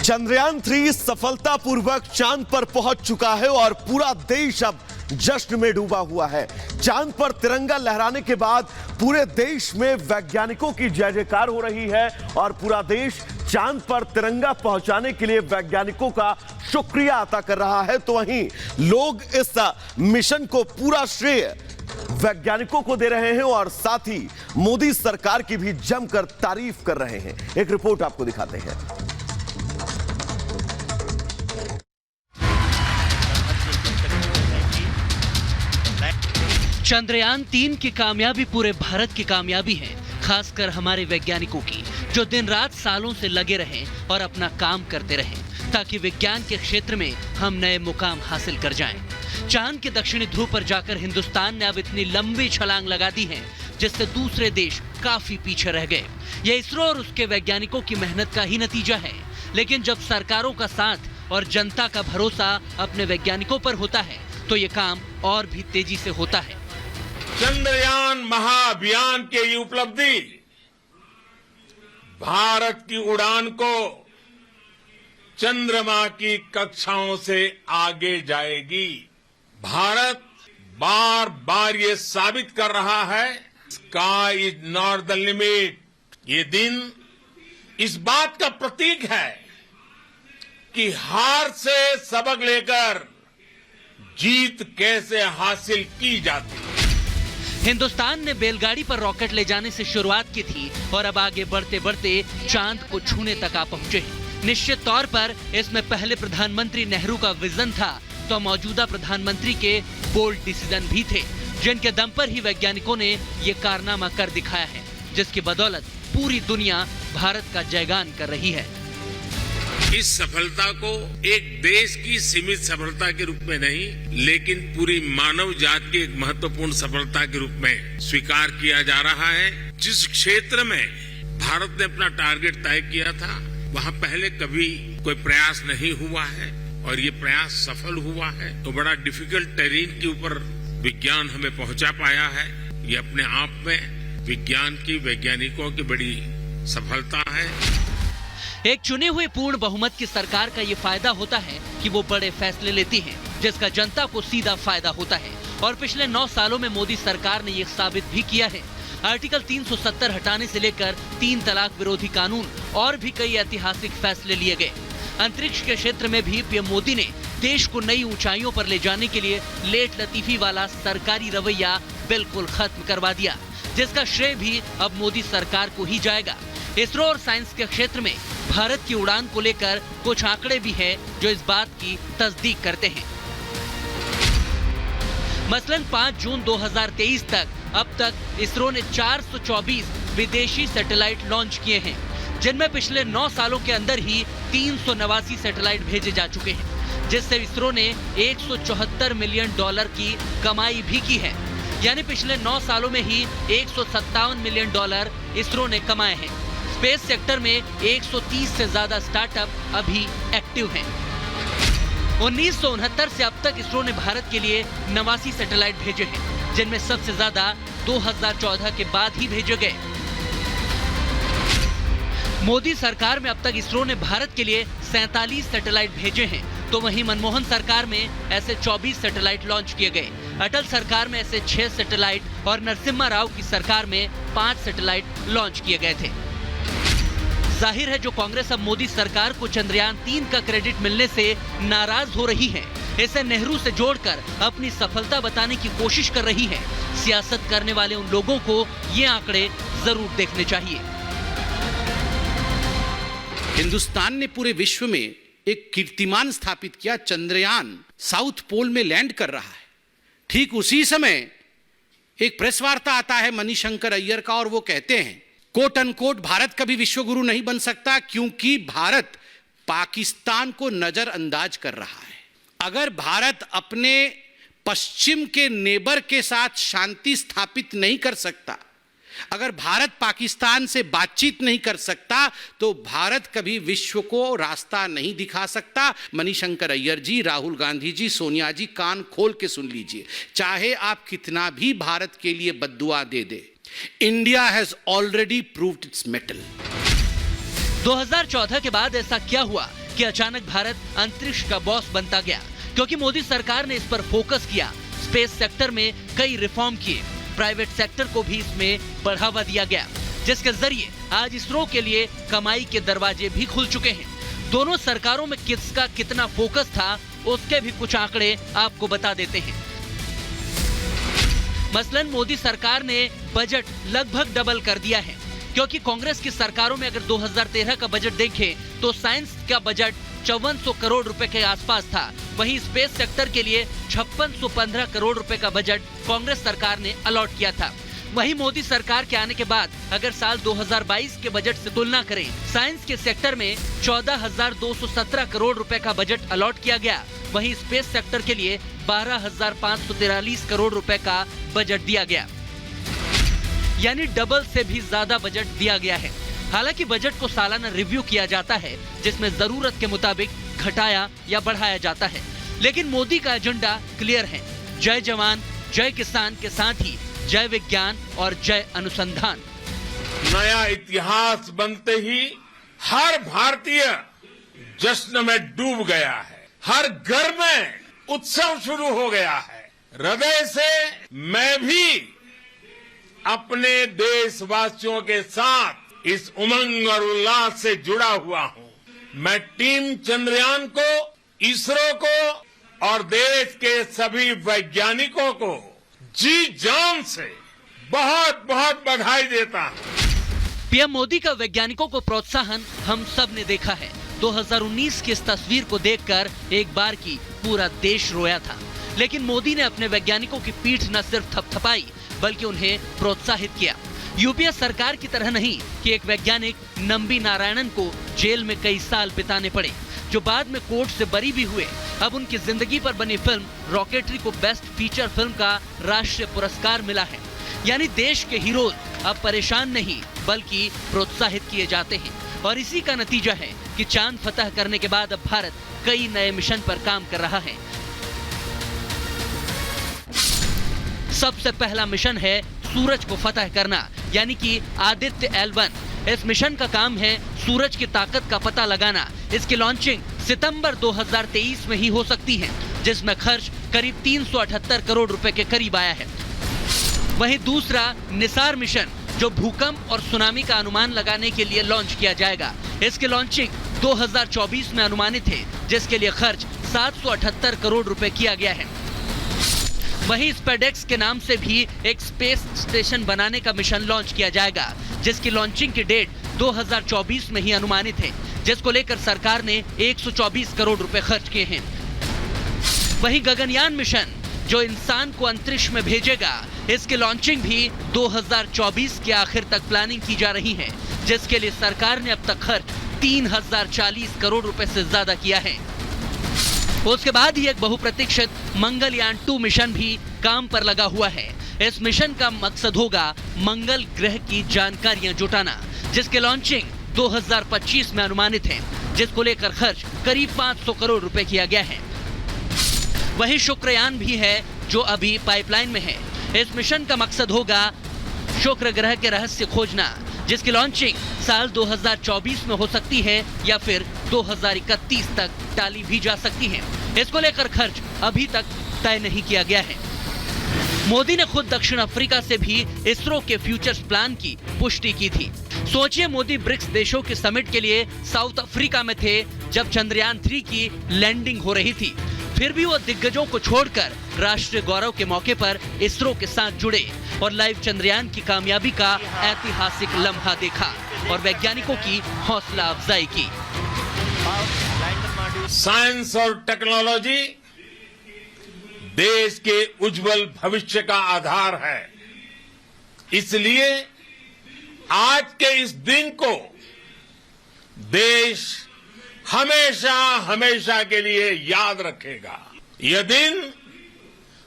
चंद्रयान 3 सफलतापूर्वक चांद पर पहुंच चुका है और पूरा देश अब जश्न में डूबा हुआ है। चांद पर तिरंगा लहराने के बाद पूरे देश में वैज्ञानिकों की जय जयकार हो रही है और पूरा देश चांद पर तिरंगा पहुंचाने के लिए वैज्ञानिकों का शुक्रिया अदा कर रहा है। तो वहीं लोग इस मिशन को पूरा श्रेय वैज्ञानिकों को दे रहे हैं और साथ ही मोदी सरकार की भी जमकर तारीफ कर रहे हैं। एक रिपोर्ट आपको दिखाते हैं। चंद्रयान 3 की कामयाबी पूरे भारत की कामयाबी है, खासकर हमारे वैज्ञानिकों की, जो दिन रात सालों से लगे रहे और अपना काम करते रहे ताकि विज्ञान के क्षेत्र में हम नए मुकाम हासिल कर जाएं। चांद के दक्षिणी ध्रुव पर जाकर हिंदुस्तान ने अब इतनी लंबी छलांग लगा दी है जिससे दूसरे देश काफी पीछे रह गए। यह इसरो और उसके वैज्ञानिकों की मेहनत का ही नतीजा है। लेकिन जब सरकारों का साथ और जनता का भरोसा अपने वैज्ञानिकों पर होता है तो ये काम और भी तेजी से होता है। चंद्रयान महाअभियान की ये उपलब्धि भारत की उड़ान को चंद्रमा की कक्षाओं से आगे जाएगी। भारत बार बार ये साबित कर रहा है, sky is not the limit. ये दिन इस बात का प्रतीक है कि हार से सबक लेकर जीत कैसे हासिल की जाती है। हिंदुस्तान ने बैलगाड़ी पर रॉकेट ले जाने से शुरुआत की थी और अब आगे बढ़ते बढ़ते चांद को छूने तक आ पहुंचे हैं। निश्चित तौर पर इसमें पहले प्रधानमंत्री नेहरू का विजन था तो मौजूदा प्रधानमंत्री के बोल्ड डिसीजन भी थे, जिनके दम पर ही वैज्ञानिकों ने ये कारनामा कर दिखाया है, जिसकी बदौलत पूरी दुनिया भारत का जयगान कर रही है। इस सफलता को एक देश की सीमित सफलता के रूप में नहीं, लेकिन पूरी मानव जाति की एक महत्वपूर्ण सफलता के रूप में स्वीकार किया जा रहा है। जिस क्षेत्र में भारत ने अपना टारगेट तय किया था वहां पहले कभी कोई प्रयास नहीं हुआ है और ये प्रयास सफल हुआ है। तो बड़ा डिफिकल्ट टेरेन के ऊपर विज्ञान हमें पहुंचा पाया है। ये अपने आप में विज्ञान की वैज्ञानिकों की बड़ी सफलता है। एक चुनी हुई पूर्ण बहुमत की सरकार का ये फायदा होता है कि वो बड़े फैसले लेती है जिसका जनता को सीधा फायदा होता है और पिछले 9 सालों में मोदी सरकार ने ये साबित भी किया है। आर्टिकल 370 हटाने से लेकर 3 तलाक विरोधी कानून और भी कई ऐतिहासिक फैसले लिए गए। अंतरिक्ष के क्षेत्र में भी पीएम मोदी ने देश को नई ऊंचाइयों पर ले जाने के लिए लेट लतीफी वाला सरकारी रवैया बिल्कुल खत्म करवा दिया, जिसका श्रेय भी अब मोदी सरकार को ही जाएगा। इसरो और साइंस के क्षेत्र में भारत की उड़ान को लेकर कुछ आंकड़े भी हैं जो इस बात की तस्दीक करते हैं। मसलन 5 जून 2023 तक अब तक इसरो ने 424 विदेशी सैटेलाइट लॉन्च किए हैं, जिनमें पिछले 9 सालों के अंदर ही 389 सैटेलाइट भेजे जा चुके हैं, जिससे इसरो ने $174 मिलियन की कमाई भी की है। यानी पिछले 9 सालों में ही $157 मिलियन इसरो ने कमाए हैं। स्पेस सेक्टर में 130 से ज्यादा स्टार्टअप अभी एक्टिव हैं। 1969 से अब तक इसरो ने भारत के लिए 89 सैटेलाइट भेजे हैं, जिनमें सबसे ज्यादा 2014 के बाद ही भेजे गए। मोदी सरकार में अब तक इसरो ने भारत के लिए 47 सैटेलाइट भेजे हैं, तो वहीं मनमोहन सरकार में ऐसे 24 सैटेलाइट लॉन्च किए गए। अटल सरकार में ऐसे 6 सैटेलाइट और नरसिम्हा राव की सरकार में 5 सैटेलाइट लॉन्च किए गए थे। जाहिर है जो कांग्रेस अब मोदी सरकार को चंद्रयान 3 का क्रेडिट मिलने से नाराज हो रही है, इसे नेहरू से जोड़कर अपनी सफलता बताने की कोशिश कर रही है। सियासत करने वाले उन लोगों को ये आंकड़े जरूर देखने चाहिए। हिंदुस्तान ने पूरे विश्व में एक कीर्तिमान स्थापित किया। चंद्रयान साउथ पोल में लैंड कर रहा है। ठीक उसी समय एक प्रेस वार्ता आता है मणिशंकर अय्यर का और वो कहते हैं कोट अनकोट भारत कभी विश्व गुरु नहीं बन सकता क्योंकि भारत पाकिस्तान को नजरअंदाज कर रहा है। अगर भारत अपने पश्चिम के नेबर के साथ शांति स्थापित नहीं कर सकता, अगर भारत पाकिस्तान से बातचीत नहीं कर सकता तो भारत कभी विश्व को रास्ता नहीं दिखा सकता। मणिशंकर अय्यर जी, राहुल गांधी जी, सोनिया जी, कान खोल के सुन लीजिए। चाहे आप कितना भी भारत के लिए बद्दुआ दे दे, India has already proved its mettle. 2014 के बाद ऐसा क्या हुआ कि अचानक भारत अंतरिक्ष का बॉस बनता गया, क्योंकि मोदी सरकार ने इस पर फोकस किया। स्पेस सेक्टर में कई रिफॉर्म किए, प्राइवेट सेक्टर को भी इसमें बढ़ावा दिया गया, जिसके जरिए आज इसरो के लिए कमाई के दरवाजे भी खुल चुके हैं। दोनों सरकारों में किसका कितना फोकस था, उसके भी कुछ आंकड़े आपको बता देते हैं। मसलन मोदी सरकार ने बजट लगभग डबल कर दिया है, क्योंकि कांग्रेस की सरकारों में अगर 2013 का बजट देखें तो साइंस का बजट 5400 करोड़ रुपए के आसपास था। वहीं स्पेस सेक्टर के लिए 5615 करोड़ रुपए का बजट कांग्रेस सरकार ने अलॉट किया था। वहीं मोदी सरकार के आने के बाद अगर साल 2022 के बजट से तुलना करें, साइंस के सेक्टर में 14,217 करोड़ रुपए का बजट अलॉट किया गया। वहीं स्पेस सेक्टर के लिए 12,543 करोड़ रुपए का बजट दिया गया, यानी डबल से भी ज्यादा बजट दिया गया है। हालांकि बजट को सालाना रिव्यू किया जाता है, जिसमें जरूरत के मुताबिक घटाया या बढ़ाया जाता है। लेकिन मोदी का एजेंडा क्लियर है, जय जवान जय किसान के साथ ही जय विज्ञान और जय अनुसंधान। नया इतिहास बनते ही हर भारतीय जश्न में डूब गया है, हर घर में उत्सव शुरू हो गया है। हृदय से मैं भी अपने देशवासियों के साथ इस उमंग और उल्लास से जुड़ा हुआ हूं। मैं टीम चंद्रयान को, इसरो को और देश के सभी वैज्ञानिकों को जी जान से बहुत बहुत बधाई देता हूं। पीएम मोदी का वैज्ञानिकों को प्रोत्साहन हम सब ने देखा है। 2019 की इस तस्वीर को देखकर एक बार की पूरा देश रोया था, लेकिन मोदी ने अपने वैज्ञानिकों की पीठ न सिर्फ थपथपाई बल्कि उन्हें प्रोत्साहित किया। यूपीए सरकार की तरह नहीं कि एक वैज्ञानिक नंबी नारायणन को जेल में कई साल बिताने पड़े, जो बाद में कोर्ट से बरी भी हुए। अब उनकी जिंदगी पर बनी फिल्म रॉकेटरी को बेस्ट फीचर फिल्म का राष्ट्रीय पुरस्कार मिला है। यानी देश के हीरोज अब परेशान नहीं बल्कि प्रोत्साहित किए जाते हैं, और इसी का नतीजा है कि चांद फतह करने के बाद अब भारत कई नए मिशन पर काम कर रहा है। सबसे पहला मिशन है सूरज को फतह करना, यानी कि आदित्य L1। इस मिशन का काम है सूरज की ताकत का पता लगाना। इसकी लॉन्चिंग सितंबर 2023 में ही हो सकती है, जिसमें खर्च करीब 378 करोड़ रुपए के करीब आया है। वहीं दूसरा निसार मिशन, जो भूकंप और सुनामी का अनुमान लगाने के लिए लॉन्च किया जाएगा। इसकी लॉन्चिंग 2024 में अनुमानित है, जिसके लिए खर्च 778 करोड़ रुपए किया गया है। वहीं स्पेडेक्स के नाम से भी एक स्पेस स्टेशन बनाने का मिशन लॉन्च किया जाएगा, जिसकी लॉन्चिंग की डेट 2024 में ही अनुमानित है, जिसको लेकर सरकार ने 124 करोड़ रुपए खर्च किए हैं। वहीं गगनयान मिशन, जो इंसान को अंतरिक्ष में भेजेगा, इसकी लॉन्चिंग भी 2024 के आखिर तक प्लानिंग की जा रही है, जिसके लिए सरकार ने अब तक खर्च 3040 करोड़ रुपए से ज्यादा किया है। उसके बाद ही एक बहुप्रतीक्षित मंगलयान 2 मिशन भी काम पर लगा हुआ है। इस मिशन का मकसद होगा मंगल ग्रह की जानकारियां जुटाना, जिसके लॉन्चिंग 2025 में अनुमानित है, जिसको लेकर खर्च करीब 500 करोड़ रुपए किया गया है। वहीं शुक्रयान भी है, जो अभी पाइपलाइन में है। इस मिशन का मकसद होगा शुक्र ग्रह के रहस्य खोजना, जिसकी लॉन्चिंग साल 2024 में हो सकती है या फिर 2031 तक टाली भी जा सकती है। इसको लेकर खर्च अभी तक तय नहीं किया गया है। मोदी ने खुद दक्षिण अफ्रीका से भी इसरो के फ्यूचर्स प्लान की पुष्टि की थी। सोचिए, मोदी ब्रिक्स देशों के समिट के लिए साउथ अफ्रीका में थे जब चंद्रयान 3 की लैंडिंग हो रही थी। फिर भी वो दिग्गजों को छोड़कर राष्ट्रीय गौरव के मौके पर इसरो के साथ जुड़े और लाइव चंद्रयान की कामयाबी का ऐतिहासिक लम्हा देखा और वैज्ञानिकों की हौसला अफजाई की। साइंस और टेक्नोलॉजी देश के उज्जवल भविष्य का आधार है। इसलिए आज के इस दिन को देश हमेशा हमेशा के लिए याद रखेगा। यह दिन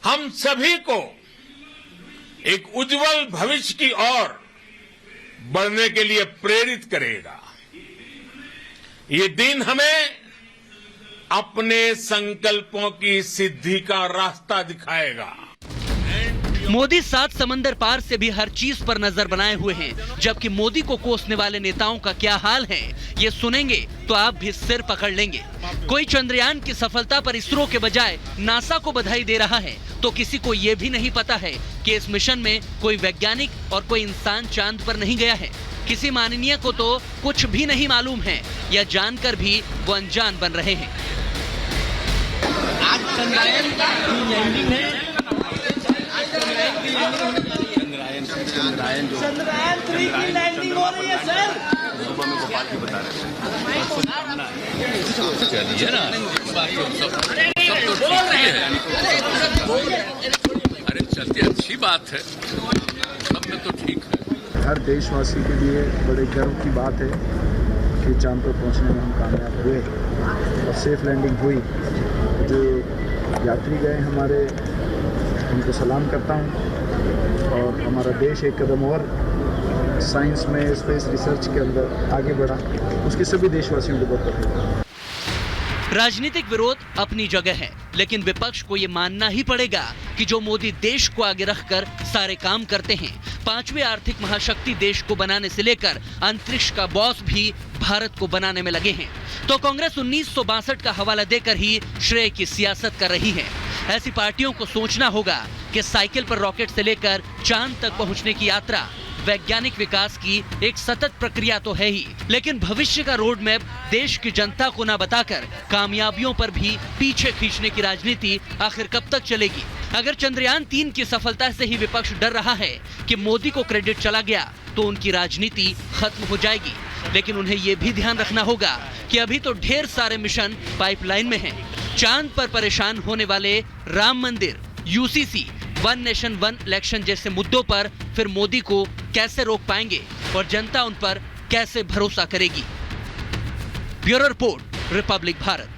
हम सभी को एक उज्जवल भविष्य की ओर बढ़ने के लिए प्रेरित करेगा। ये दिन हमें अपने संकल्पों की सिद्धि का रास्ता दिखाएगा। मोदी 7 समंदर पार से भी हर चीज पर नजर बनाए हुए हैं, जबकि मोदी को कोसने वाले नेताओं का क्या हाल है ये सुनेंगे तो आप भी सिर पकड़ लेंगे। कोई चंद्रयान की सफलता पर इसरो के बजाय नासा को बधाई दे रहा है, तो किसी को ये भी नहीं पता है कि इस मिशन में कोई वैज्ञानिक और कोई इंसान चांद पर नहीं गया है। किसी माननीय को तो कुछ भी नहीं मालूम है, या जानकर भी वो अनजान बन रहे हैं। आज चंद्रयान की लैंडिंग है। चंद्रयान 3 की लैंडिंग हो रही है सर। सुबह में गोपाल जी बता रहे थे। चलिए ना, सब तो ठीक ही है। अरे चलती अच्छी बात है, सब में तो ठीक है। हर देशवासी के लिए बड़े गर्व की बात है कि चांद पर पहुंचने में हम कामयाब हुए और सेफ लैंडिंग हुई। जो यात्री गए हमारे, उनको सलाम करता हूं, और हमारा देश एक कदम और साइंस में, स्पेस रिसर्च के अंदर आगे बढ़ा, उसके सभी देशवासियों को बहुत बधाई। राजनीतिक विरोध अपनी जगह है, लेकिन विपक्ष को ये मानना ही पड़ेगा कि जो मोदी देश को आगे रखकर सारे काम करते हैं, 5वीं आर्थिक महाशक्ति देश को बनाने से लेकर अंतरिक्ष का बॉस भी भारत को बनाने में लगे हैं, तो कांग्रेस 1962 का हवाला देकर ही श्रेय की सियासत कर रही है। ऐसी पार्टियों को सोचना होगा कि साइकिल पर रॉकेट से लेकर चांद तक पहुंचने की यात्रा वैज्ञानिक विकास की एक सतत प्रक्रिया तो है ही, लेकिन भविष्य का रोड मैप देश की जनता को ना बताकर कामयाबियों पर भी पीछे खींचने की राजनीति आखिर कब तक चलेगी? अगर चंद्रयान 3 की सफलता से ही विपक्ष डर रहा है कि मोदी को क्रेडिट चला गया, तो उनकी राजनीति खत्म हो जाएगी। लेकिन उन्हें यह भी ध्यान रखना होगा कि अभी तो ढेर सारे मिशन पाइपलाइन में हैं। चांद पर परेशान होने वाले राम मंदिर, UCC, one nation one election जैसे मुद्दों पर फिर मोदी को कैसे रोक पाएंगे और जनता उन पर कैसे भरोसा करेगी? Bureau report, Republic Bharat.